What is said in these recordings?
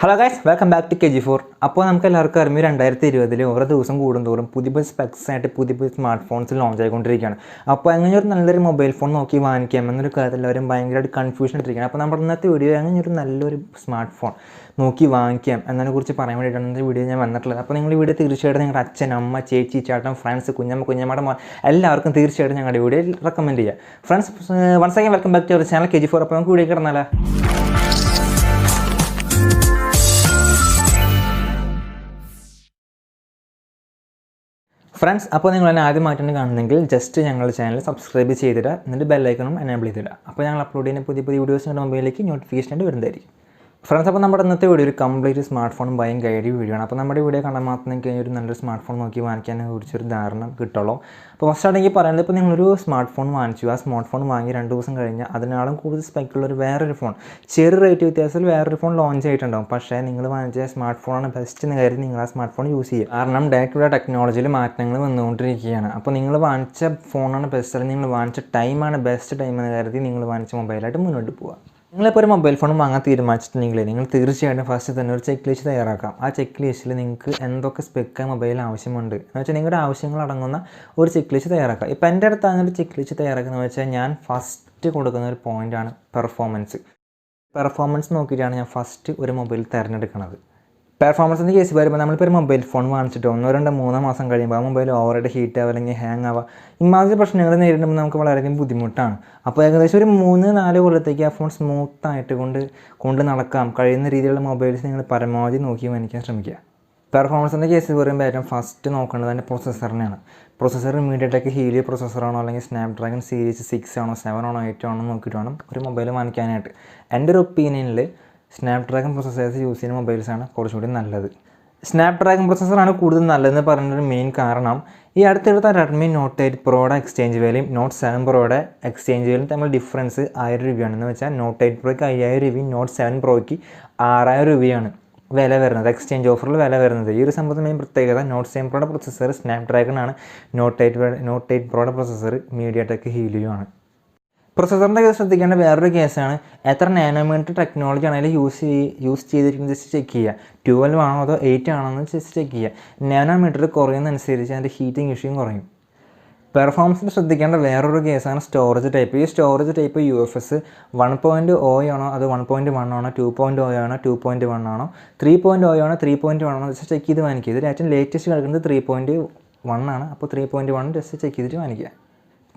Hello guys, welcome back to KEJI4. അപ്പോൾ നമുക്ക് എല്ലാവർക്കും അറിയാം 2020 ഓരോ ദിവസം കൂടുന്തോറും പുതിയ സ്പെക്സ് ആയിട്ട് പുതിയ സ്മാർട്ട് ഫോൺസ് ലോഞ്ച് ആയിക്കൊണ്ടിരിക്കുകയാണ്. അപ്പോൾ അങ്ങനെ ഒരു നല്ലൊരു മൊബൈൽ ഫോൺ നോക്കി വാങ്ങിക്കാം എന്നൊരു കാര്യത്തിൽ എല്ലാവരും ഭയങ്കരമായിട്ട് കൺഫ്യൂഷൻ ഇട്ടിരിക്കുകയാണ്. അപ്പോൾ നമ്മുടെ ഇന്നത്തെ വീഡിയോ അങ്ങനെ ഒരു നല്ലൊരു സ്മാർട്ട് ഫോൺ നോക്കി വാങ്ങിക്കാം എന്നതിനെക്കുറിച്ച് പറയാൻ വേണ്ടിയിട്ടാണ് ഇന്നത്തെ വീഡിയോ ഞാൻ വന്നിട്ടുള്ളത്. അപ്പോൾ നിങ്ങൾ ഈ വീഡിയോ തീർച്ചയായിട്ടും നിങ്ങളുടെ അച്ഛൻ, അമ്മ, ചേച്ചി, ചേട്ടൻ, ഫ്രണ്ട്സ്, കുഞ്ഞമ്മയുടെ മോൻ എല്ലാവർക്കും തീർച്ചയായിട്ടും ഞങ്ങളുടെ വീഡിയോ റെക്കമെൻഡ് ചെയ്യുക. Friends, once again welcome back to our channel KEJI4. അപ്പോൾ നമുക്ക് വീഡിയോ കിടന്നാലേ. ഫ്രണ്ട്സ്, അപ്പോൾ നിങ്ങൾ എന്നെ ആദ്യമായിട്ടാണ് കാണുന്നെങ്കിൽ ജസ്റ്റ് ഞങ്ങളുടെ ചാനൽ സബ്സ്ക്രൈബ് ചെയ്തിടുക, എന്നിട്ട് ബെല്ലൈക്കണും എനേബിൾ ചെയ്തിടുക. അപ്പോൾ ഞങ്ങൾ അപ്ലോഡ് ചെയ്യുന്ന പുതിയ വീഡിയോസ് നിങ്ങളുടെ മൊബൈലിലേക്ക് നോട്ടിഫിക്കേഷൻ ആയിട്ട് വരുന്നതായിരിക്കും. ഫ്രണ്ട്സ്, അപ്പോൾ നമ്മുടെ ഇന്നത്തെ വീഡിയോ ഒരു കംപ്ലീറ്റ് സ്മാർട്ട് ഫോണും ഭയം ഗൈഡ് വീഡിയോ ആണ്. അപ്പോൾ നമ്മുടെ വീഡിയോ കണ്ടാൽ മാത്രം നിങ്ങൾക്ക് ഒരു നല്ലൊരു സ്മാർട്ട് ഫോൺ നോക്കി വാങ്ങിക്കാനെ കുറിച്ചൊരു ധാരണ കിട്ടുള്ളൂ. അപ്പോൾ ഫസ്റ്റ് ആണെങ്കിൽ പറയുന്നത്, ഇപ്പോൾ നിങ്ങളൊരു സ്മാർട്ട് ഫോൺ വാങ്ങിച്ചു, ആ സ്മാർട്ട് ഫോൺ വാങ്ങി 2 ദിവസം കഴിഞ്ഞാൽ അതിനാളും കൂടുതൽ സ്പെക്കുള്ളൊരു വേറൊരു ഫോൺ ചെറിയ റേറ്റ് വ്യത്യാസത്തിൽ വേറൊരു ഫോൺ ലോഞ്ച് ആയിട്ടുണ്ടാകും. പക്ഷേ നിങ്ങൾ വാങ്ങിച്ച സ്മാർട്ട് ഫോണാണ് ബെസ്റ്റ് എന്ന് കരുതി നിങ്ങൾ ആ സ്മാർട്ട് ഫോൺ യൂസ് ചെയ്യുക. കാരണം ഡേ ടു ഡേ ടെക്നോളജിയിൽ മാറ്റങ്ങൾ വന്നുകൊണ്ടിരിക്കുകയാണ്. അപ്പോൾ നിങ്ങൾ വാങ്ങിച്ച ഫോണാണ് ബെസ്റ്റ്, അല്ലെങ്കിൽ നിങ്ങൾ വാങ്ങിച്ച ടൈമാണ് ബെസ്റ്റ് ടൈം എന്ന് കരുതി നിങ്ങൾ വാങ്ങിച്ച മൊബൈലായിട്ട് മുന്നോട്ട് പോവുക. നിങ്ങളിപ്പോൾ ഒരു മൊബൈൽ ഫോൺ വാങ്ങാൻ തീരുമാനിച്ചിട്ടുണ്ടെങ്കിൽ നിങ്ങൾ തീർച്ചയായിട്ടും ഫസ്റ്റ് തന്നെ ഒരു ചെക്ക് ലിസ്റ്റ് തയ്യാറാക്കാം. ആ ചെക്ക് ലിസ്റ്റിൽ നിങ്ങൾക്ക് എന്തൊക്കെ സ്പെക്ക് മൊബൈൽ ആവശ്യമുണ്ട് എന്ന് വെച്ചാൽ നിങ്ങളുടെ ആവശ്യങ്ങൾ അടങ്ങുന്ന ഒരു ചെക്ക് ലിസ്റ്റ് തയ്യാറാക്കാം. ഇപ്പോൾ എൻ്റെ അടുത്ത് അങ്ങനെ ഒരു ചെക്ക് ലിസ്റ്റ് തയ്യാറാക്കുന്നത് വെച്ചാൽ ഞാൻ ഫസ്റ്റ് കൊടുക്കുന്ന ഒരു പോയിൻ്റാണ് പെർഫോമൻസ് നോക്കിയിട്ടാണ് ഞാൻ ഫസ്റ്റ് ഒരു മൊബൈൽ തിരഞ്ഞെടുക്കുന്നത്. പെർഫോമൻസിൻ്റെ കേസ് വരുമ്പോൾ നമ്മളിപ്പോൾ ഒരു മൊബൈൽ ഫോൺ വാങ്ങിച്ചിട്ട് 1, 2, 3 മാസം കഴിയുമ്പോൾ ആ മൊബൈൽ ഓവറായിട്ട് ഹീറ്റ് ആവുക അല്ലെങ്കിൽ ഹാങ് ആവുക, ഇമാതിരി പ്രശ്നങ്ങൾ നേരിടുമ്പോൾ നമുക്ക് വളരെയധികം ബുദ്ധിമുട്ടാണ്. അപ്പോൾ ഏകദേശം ഒരു 3-4 കൊല്ലത്തേക്ക് ആ ഫോൺ സ്മൂത്തായിട്ട് കൊണ്ട് നടക്കാം കഴിയുന്ന രീതിയിലുള്ള മൊബൈൽസ് നിങ്ങൾ പരമാവധി നോക്കി വാങ്ങിക്കാൻ ശ്രമിക്കുക. പെർഫോമൻസിൻ്റെ കേസ് പറയുമ്പോൾ ഏറ്റവും ഫസ്റ്റ് നോക്കേണ്ടത് തന്നെ പ്രൊസസ്സറിനെയാണ്. പ്രൊസസ്സർ മീഡിയടെക് ഹീലിയോ പ്രൊസസ്സറാണോ അല്ലെങ്കിൽ സ്നാപ്ഡ്രാഗൺ സീരീസ് 6 ആണോ 7 ആണോ 8 ആണോ നോക്കിയിട്ട് വേണം ഒരു മൊബൈൽ വാങ്ങിക്കാനായിട്ട്. എൻ്റെ ഒരു ഒപ്പീനിയനിൽ സ്നാപ്ഡ്രാഗൺ പ്രൊസസ്സേഴ്സ് യൂസ് ചെയ്യുന്ന മൊബൈൽസാണ് കുറച്ചുകൂടി നല്ലത്. സ്നാപ്ഡ്രാഗൺ പ്രൊസസ്സറാണ് കൂടുതൽ നല്ലതെന്ന് പറയുന്നൊരു മെയിൻ കാരണം, ഈ അടുത്തെടുത്ത റെഡ്മി നോട്ട് 8 പ്രോയുടെ എക്സ്ചേഞ്ച് വിലയും നോട്ട് 7 പ്രോയുടെ എക്സ്ചേഞ്ച് വിലയും തമ്മിൽ ഡിഫറൻസ് 1000 രൂപയാണ്. എന്ന് വെച്ചാൽ നോട്ട് 8 പ്രോയ്ക്ക് 5000 രൂപയും നോട്ട് 7 പ്രോയ്ക്ക് 6000 രൂപയാണ് വില വരുന്നത്, എക്സ്ചേഞ്ച് ഓഫറിൽ വില വരുന്നത്. ഈ ഒരു സംഭവത്തിന് മെയിൻ പ്രത്യേകത നോട്ട് 7 പ്രോയുടെ പ്രൊസസ്സർ സ്നാപ്ഡ്രാഗൺ ആണ്, നോട്ട് 8 പ്രോയുടെ പ്രൊസസ്സർ മീഡിയടെക് ഹീലിയോ ആണ്. പ്രൊസസ്സറിൻ്റെ കേസ് ശ്രദ്ധിക്കേണ്ട വേറൊരു കേസാണ്, എത്ര നാനോമീറ്റർ ടെക്നോളജി ആണെങ്കിലും യൂസ് ചെയ്തിരിക്കുന്നത് ജസ്റ്റ് ചെക്ക് ചെയ്യുക. 12 ആണോ അതോ 8 ആണോ എന്ന് ജസ്റ്റ് ചെക്ക് ചെയ്യുക. നാനോമീറ്റർ കുറയുന്നതനുസരിച്ച് അതിൻ്റെ ഹീറ്റിംഗ് ഇഷ്യൂയും കുറയും. പെർഫോമൻസിൽ ശ്രദ്ധിക്കേണ്ട വേറൊരു കേസാണ് സ്റ്റോറേജ് ടൈപ്പ്. ഈ സ്റ്റോറേജ് ടൈപ്പ് UFS 1.0 ആണോ അത് 1.1 ആണോ 2.0 ആണോ 2.1 ആണോ 3.0 ആണോ 3.1 ആണോ ജസ്റ്റ് ചെക്ക് ചെയ്ത് വാങ്ങിക്കുക. ഇതിൽ ഏറ്റവും ലേറ്റസ്റ്റ് കിടക്കുന്നത് 3.1 ആണ്. അപ്പോൾ 3.1 ജസ്റ്റ് ചെക്ക് ചെയ്തിട്ട് വാങ്ങിക്കുക.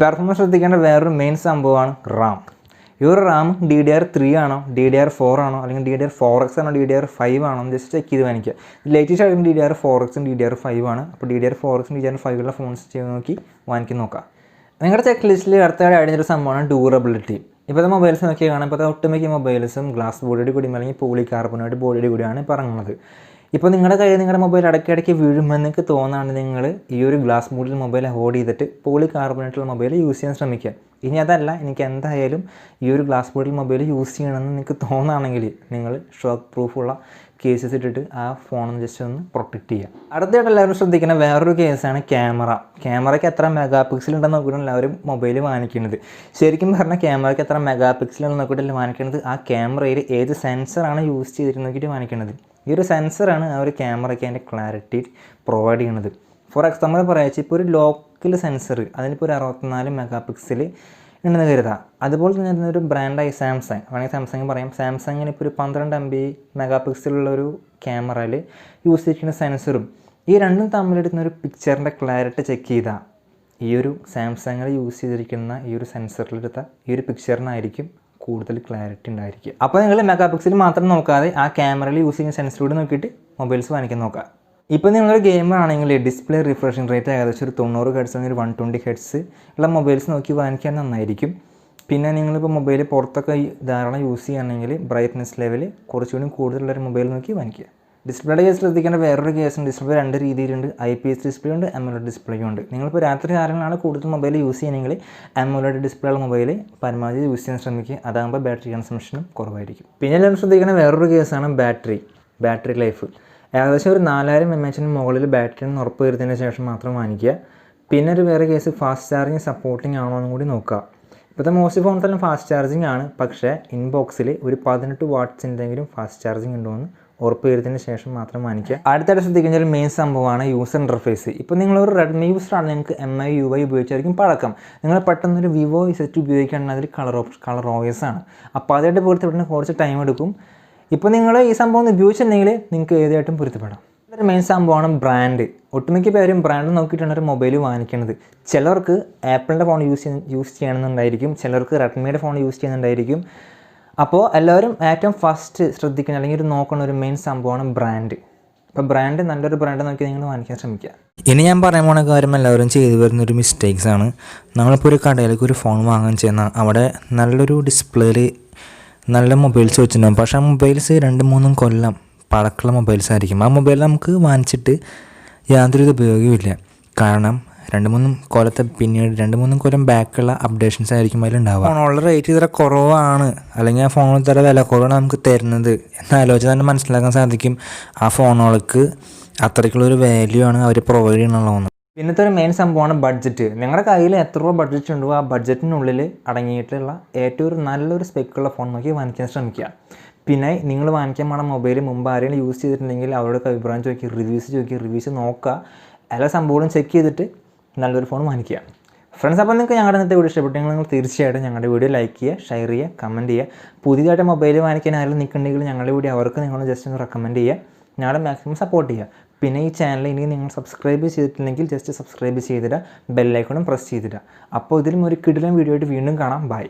പെർഫോമൻസ് ശ്രദ്ധിക്കേണ്ട വേറൊരു മെയിൻ സംഭവമാണ് റാം. ഈ ഒരു റാം DDR3 ആണോ DDR4 ആണോ അല്ലെങ്കിൽ DDR4X ആണോ DDR5 ആണോ ജസ്റ്റ് ചെക്ക് ചെയ്ത് വാങ്ങിക്കുക. ലേറ്റസ്റ്റ് ആയിട്ട് DDR4X DDR5 ആണ്. അപ്പോൾ DDR4X DDR5 ഉള്ള ഫോൺസ് ചെയ്ത് നോക്കി വാങ്ങിക്കാൻ നോക്കാം. നിങ്ങളുടെ ചെക്ക് ലിസ്റ്റിൽ അടുത്തതായി അടിഞ്ഞൊരു സംഭവമാണ് ഡ്യൂറബിലിറ്റി. ഇപ്പോഴത്തെ മൊബൈൽസ് നോക്കി കാണാം, ഇപ്പോഴത്തെ ഒട്ടുമിക്ക മൊബൈൽസും ഗ്ലാസ് ബോഡിയുടെ കൂടിയും അല്ലെങ്കിൽ പോളികാർബണേറ്റ് ബോഡിയുടെ കൂടിയാണ് പറയുന്നത്. ഇപ്പോൾ നിങ്ങളുടെ കയ്യിൽ നിങ്ങളുടെ മൊബൈൽ ഇടയ്ക്കിടയ്ക്ക് വീഴുമ്പോൾ നിങ്ങൾക്ക് തോന്നുകയാണ് നിങ്ങൾ ഈ ഒരു ഗ്ലാസ് ബോഡിൽ മൊബൈൽ അവോയ്ഡ് ചെയ്തിട്ട് പോളികാർബണേറ്റുള്ള മൊബൈൽ യൂസ് ചെയ്യാൻ ശ്രമിക്കുക. ഇനി അതല്ല, എനിക്ക് എന്തായാലും ഈ ഒരു ഗ്ലാസ് ബോഡിൽ മൊബൈൽ യൂസ് ചെയ്യണമെന്ന് നിങ്ങൾക്ക് തോന്നുകയാണെങ്കിൽ നിങ്ങൾ ഷോക്ക് പ്രൂഫുള്ള കേസസ് ഇട്ടിട്ട് ആ ഫോണൊന്ന് ജസ്റ്റ് ഒന്ന് പ്രൊട്ടക്റ്റ് ചെയ്യുക. അടുത്തതായിട്ട് എല്ലാവരും ശ്രദ്ധിക്കുന്ന വേറൊരു കേസാണ് ക്യാമറയ്ക്ക് എത്ര മെഗാ പിക്സൽ ഉണ്ടെന്ന് നോക്കിയിട്ടാണ് എല്ലാവരും മൊബൈൽ വാങ്ങിക്കുന്നത്. ശരിക്കും പറഞ്ഞാൽ ക്യാമറയ്ക്ക് എത്ര മെഗാ പിക്സൽ ഉണ്ടെന്ന് നോക്കിയിട്ടല്ല വാങ്ങിക്കുന്നത്, ആ ക്യാമറയിൽ ഏത് സെൻസറാണ് യൂസ് ചെയ്തിട്ട് നോക്കിയിട്ട് വാങ്ങിക്കുന്നത്. ഈ ഒരു സെൻസറാണ് ആ ഒരു ക്യാമറയ്ക്ക് അതിൻ്റെ ക്ലാരിറ്റി പ്രൊവൈഡ് ചെയ്യുന്നത്. ഫോർ എക്സാമ്പിൾ പറയാച്ച ഇപ്പോൾ ഒരു ലോക്കൽ സെൻസർ അതിനിപ്പോൾ ഒരു 64 മെഗാ പിക്സൽ ഉണ്ടെന്ന് കരുതാം. അതുപോലെ തന്നെ ഒരു ബ്രാൻഡായി സാംസങ്, വേണമെങ്കിൽ സാംസങ് പറയാം. സാംസങ്ങിന് ഇപ്പോൾ ഒരു 12 MB മെഗാ പിക്സലുള്ളൊരു ക്യാമറയിൽ യൂസ് ചെയ്തിരിക്കുന്ന സെൻസറും ഈ രണ്ടും തമ്മിലെടുക്കുന്ന ഒരു പിക്ചറിൻ്റെ ക്ലാരിറ്റി ചെക്ക് ചെയ്താൽ ഈ ഒരു സാംസങ്ങിൽ യൂസ് ചെയ്തിരിക്കുന്ന ഈ ഒരു സെൻസറിലെടുത്ത ഈ ഒരു പിക്ചറിനായിരിക്കും കൂടുതൽ ക്ലാരിറ്റി ഉണ്ടായിരിക്കുക. അപ്പോൾ നിങ്ങൾ മെഗാ പിക്സൽ മാത്രം നോക്കാതെ ആ ക്യാമറയിൽ യൂസ് ചെയ്യുന്ന സെൻസറോട് നോക്കിയിട്ട് മൊബൈൽസ് വാങ്ങിക്കാൻ നോക്കുക. ഇപ്പോൾ നിങ്ങളൊരു ഗെയിമർ ആണെങ്കിൽ ഡിസ്പ്ലേ റിഫ്രഷിംഗ് റേറ്റ് ഏകദേശം ഒരു 90 Hz അല്ലെങ്കിൽ 120 Hz ഉള്ള മൊബൈൽസ് നോക്കി വാങ്ങിക്കാൻ നന്നായിരിക്കും. പിന്നെ നിങ്ങളിപ്പോൾ മൊബൈൽ പുറത്തൊക്കെ ധാരാളം യൂസ് ചെയ്യുകയാണെങ്കിൽ ബ്രൈറ്റ്നസ് ലെവൽ കുറച്ചുകൂടി കൂടുതലുള്ളൊരു മൊബൈൽ നോക്കി വാങ്ങിക്കുക. ഡിസ്പ്ലേയുടെ കേസ് ശ്രദ്ധിക്കേണ്ട വേറൊരു കേസുണ്ട്. ഡിസ്പ്ലേ 2 രീതിയിലുണ്ട്, IPS ഡിസ്പ്ലേ ഉണ്ട്, AMOLED ഡിസ്പ്ലേയും ഉണ്ട്. നിങ്ങളിപ്പോൾ രാത്രി കാലങ്ങളാണ് കൂടുതൽ മൊബൈൽ യൂസ് ചെയ്യണമെങ്കിൽ AMOLED ഡിസ്പ്ലേ ഉള്ള മൊബൈൽ പരമാവധി യൂസ് ചെയ്യാൻ ശ്രമിക്കുക. അതാകുമ്പോൾ ബാറ്ററി കൺസംഷനും കുറവായിരിക്കും. പിന്നെ എല്ലാവരും ശ്രദ്ധിക്കുന്ന വേറൊരു കേസാണ് ബാറ്ററി ലൈഫ്. ഏകദേശം ഒരു 4000 mAh മുകളിൽ ബാറ്ററി ഉറപ്പ് വരുന്നതിന് ശേഷം മാത്രം വാങ്ങിക്കുക. പിന്നെ ഒരു വേറെ കേസ് ഫാസ്റ്റ് ചാർജിങ് സപ്പോർട്ടിങ് ആണോ എന്നും കൂടി നോക്കുക. ഇപ്പോഴത്തെ മോസ്റ്റ് ഫോൺസെല്ലാം ഫാസ്റ്റ് ചാർജിങ് ആണ്, പക്ഷേ ഇൻബോക്സിൽ ഒരു 18 വാട്ട്സിൻ്റെങ്കിലും ഫാസ്റ്റ് ചാർജിങ് ഉണ്ടോ എന്ന് ഉറപ്പ് വരുത്തിയതിന് ശേഷം മാത്രം വാങ്ങിക്കുക. അടുത്തായിട്ട് ശ്രദ്ധിക്കുന്ന മെയിൻ സംഭവമാണ് യൂസർ ഇൻ്റർഫേസ്. ഇപ്പോൾ നിങ്ങളൊരു റെഡ്മി യൂസറാണ്, നിങ്ങൾക്ക് MIUI ഉപയോഗിച്ചായിരിക്കും പഴക്കം. നിങ്ങൾ പെട്ടെന്നൊരു വിവോ Z ഉപയോഗിക്കുകയാണെങ്കിൽ അതിൽ കളർ OS ആണ്. അപ്പോൾ അതായിട്ട് പൊരുത്തപ്പെടുന്ന കുറച്ച് ടൈം എടുക്കും. ഇപ്പോൾ നിങ്ങൾ ഈ സംഭവം ഉപയോഗിച്ചിട്ടുണ്ടെങ്കിൽ നിങ്ങൾക്ക് ഏതായിട്ടും പൊരുത്തപ്പെടാം. ഒരു മെയിൻ സംഭവമാണ് ബ്രാൻഡ്. ഒട്ടുമിക്ക പേരും ബ്രാൻഡ് നോക്കിയിട്ടാണ് ഒരു മൊബൈൽ വാങ്ങിക്കുന്നത്. ചിലർക്ക് ആപ്പിളിൻ്റെ ഫോൺ യൂസ് ചെയ്യണമെന്നുണ്ടായിരിക്കും, ചിലർക്ക് റെഡ്മിയുടെ ഫോൺ യൂസ് ചെയ്യുന്നുണ്ടായിരിക്കും. അപ്പോൾ എല്ലാവരും ഏറ്റവും ഫസ്റ്റ് ശ്രദ്ധിക്കുന്ന അല്ലെങ്കിൽ ഒരു നോക്കുന്ന ഒരു മെയിൻ സംഭവമാണ് ബ്രാൻഡ്. അപ്പോൾ ബ്രാൻഡ് നല്ലൊരു ബ്രാൻഡ് നോക്കി നിങ്ങൾ വാങ്ങിക്കാൻ ശ്രമിക്കുക. ഇനി ഞാൻ പറയാൻ പോണ കാര്യം എല്ലാവരും ചെയ്തു വരുന്നൊരു മിസ്റ്റേക്സ് ആണ്. നമ്മളിപ്പോൾ ഒരു കടയിലേക്ക് ഒരു ഫോൺ വാങ്ങാൻ ചെയ്യുന്ന അവിടെ നല്ലൊരു ഡിസ്പ്ലേയിൽ നല്ല മൊബൈൽസ് വെച്ചിട്ടുണ്ടാകും. പക്ഷേ ആ മൊബൈൽസ് 2-3 കൊല്ലം പഴക്കമുള്ള മൊബൈൽസ് ആയിരിക്കും. ആ മൊബൈൽ നമുക്ക് വാങ്ങിച്ചിട്ട് യാതൊരു ഉപയോഗവുമില്ല. കാരണം 2-3 കൊല്ലത്തെ പിന്നീട് 2-3 കൊല്ലം ബാക്കുള്ള അപ്ഡേഷൻസ് ആയിരിക്കും അതിലുണ്ടാവുക. ഫോണുകളുടെ റേറ്റ് ഇത്ര കുറവാണ് അല്ലെങ്കിൽ ആ ഫോണിൽ ഇത്ര വില കുറവാണ് നമുക്ക് തരുന്നത് എന്നാലോചിച്ച് തന്നെ മനസ്സിലാക്കാൻ സാധിക്കും ആ ഫോണുകൾക്ക് അത്രയ്ക്കുള്ളൊരു വാല്യൂ ആണ് അവർ പ്രൊവൈഡ് ചെയ്യണമെന്നുള്ളത്. പിന്നത്തെ ഒരു മെയിൻ സംഭവമാണ് ബഡ്ജറ്റ്. നിങ്ങളുടെ കയ്യിൽ എത്ര രൂപ ബഡ്ജറ്റ് ഉണ്ടോ ആ ബഡ്ജറ്റിനുള്ളിൽ അടങ്ങിയിട്ടുള്ള ഏറ്റവും നല്ലൊരു സ്പെക്കുള്ള ഫോൺ നോക്കി വാങ്ങിക്കാൻ ശ്രമിക്കുക. പിന്നെ നിങ്ങൾ വാങ്ങിക്കാൻ പോണ മൊബൈൽ മുമ്പ് ആരെങ്കിലും യൂസ് ചെയ്തിട്ടുണ്ടെങ്കിൽ അവരുടെ അഭിപ്രായം ചോദിക്കുക, റിവ്യൂസ് നോക്കുക. എല്ലാ സംഭവങ്ങളും ചെക്ക് ചെയ്തിട്ട് നല്ലൊരു ഫോൺ വാങ്ങിക്കുക. ഫ്രണ്ട്സ്, അപ്പോൾ നിങ്ങൾക്ക് ഞങ്ങളുടെ ഇന്നത്തെ വീഡിയോ ഇഷ്ടപ്പെട്ടെങ്കിൽ നിങ്ങൾ തീർച്ചയായിട്ടും ഞങ്ങളുടെ വീഡിയോ ലൈക്ക് ചെയ്യുക, ഷെയർ ചെയ്യുക, കമൻറ്റ് ചെയ്യുക. പുതിയതായിട്ട് മൊബൈൽ വാങ്ങിക്കാൻ ആരെങ്കിലും നിൽക്കുന്നുണ്ടെങ്കിൽ ഞങ്ങളുടെ വീഡിയോ അവർക്ക് നിങ്ങൾ ജസ്റ്റ് ഒന്ന് റെക്കമെൻഡ് ചെയ്യുക, ഞങ്ങളെ മാക്സിമം സപ്പോർട്ട് ചെയ്യുക. പിന്നെ ഈ ചാനൽ ഇനി നിങ്ങൾ സബ്സ്ക്രൈബ് ചെയ്തിട്ടില്ലെങ്കിൽ ജസ്റ്റ് സബ്സ്ക്രൈബ് ചെയ്തിടുക, ബെല്ലൈക്കണും പ്രസ് ചെയ്തിടുക. അപ്പോൾ ഇതിലും ഒരു കിടിലൻ വീഡിയോ ആയിട്ട് വീണ്ടും കാണാം. ബൈ.